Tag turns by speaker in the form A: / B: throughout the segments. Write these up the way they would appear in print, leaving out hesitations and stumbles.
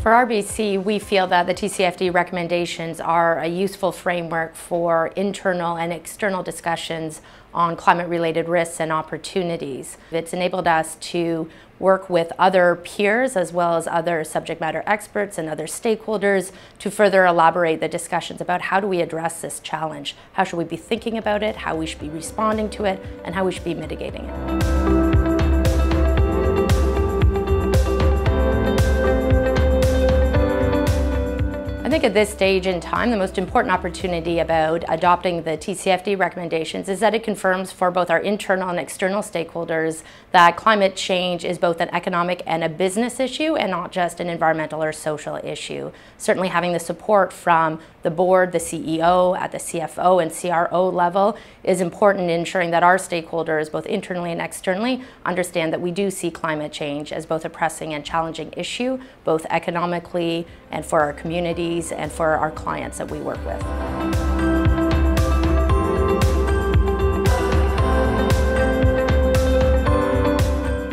A: For RBC, we feel that the TCFD recommendations are a useful framework for internal and external discussions on climate-related risks and opportunities. It's enabled us to work with other peers as well as other subject matter experts and other stakeholders to further elaborate the discussions about how do we address this challenge, how should we be thinking about it, how we should be responding to it, and how we should be mitigating it. I think at this stage in time, the most important opportunity about adopting the TCFD recommendations is that it confirms for both our internal and external stakeholders that climate change is both an economic and a business issue and not just an environmental or social issue. Certainly having the support from the board, the CEO, at the CFO and CRO level is important in ensuring that our stakeholders, both internally and externally, understand that we do see climate change as both a pressing and challenging issue, both economically and for our communities and for our clients that we work with.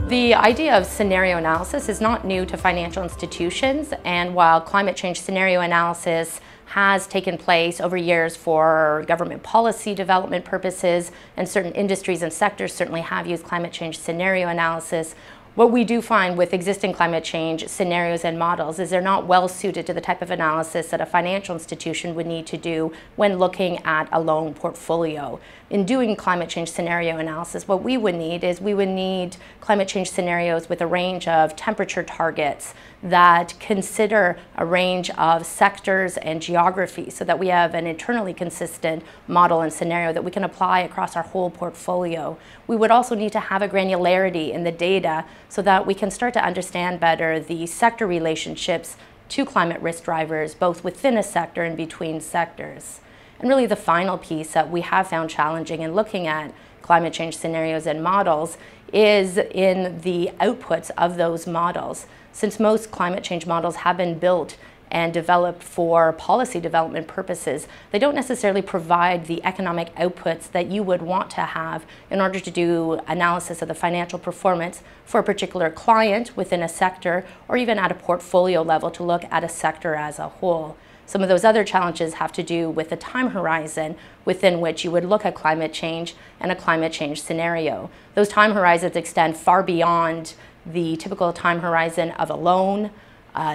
A: The idea of scenario analysis is not new to financial institutions, and while climate change scenario analysis has taken place over years for government policy development purposes, and certain industries and sectors certainly have used climate change scenario analysis, what we do find with existing climate change scenarios and models is they're not well suited to the type of analysis that a financial institution would need to do when looking at a loan portfolio. In doing climate change scenario analysis, what we would need is we would need climate change scenarios with a range of temperature targets that consider a range of sectors and geographies so that we have an internally consistent model and scenario that we can apply across our whole portfolio. We would also need to have a granularity in the data so that we can start to understand better the sector relationships to climate risk drivers, both within a sector and between sectors. And really the final piece that we have found challenging in looking at climate change scenarios and models is in the outputs of those models. Since most climate change models have been built and developed for policy development purposes, they don't necessarily provide the economic outputs that you would want to have in order to do analysis of the financial performance for a particular client within a sector, or even at a portfolio level to look at a sector as a whole. Some of those other challenges have to do with the time horizon within which you would look at climate change and a climate change scenario. Those time horizons extend far beyond the typical time horizon of a loan,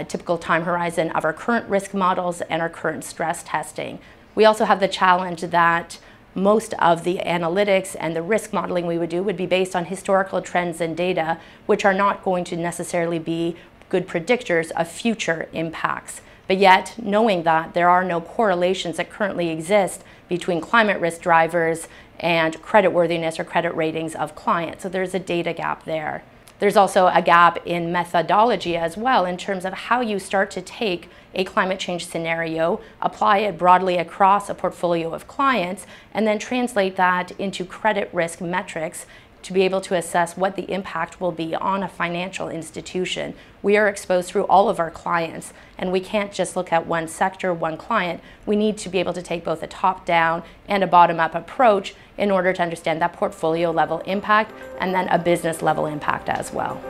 A: typical time horizon of our current risk models and our current stress testing. We also have the challenge that most of the analytics and the risk modeling we would do would be based on historical trends and data, which are not going to necessarily be good predictors of future impacts. But yet, knowing that there are no correlations that currently exist between climate risk drivers and creditworthiness or credit ratings of clients. So there's a data gap there. There's also a gap in methodology as well in terms of how you start to take a climate change scenario, apply it broadly across a portfolio of clients, and then translate that into credit risk metrics to be able to assess what the impact will be on a financial institution. We are exposed through all of our clients, and we can't just look at one sector, one client. We need to be able to take both a top-down and a bottom-up approach in order to understand that portfolio level impact and then a business level impact as well.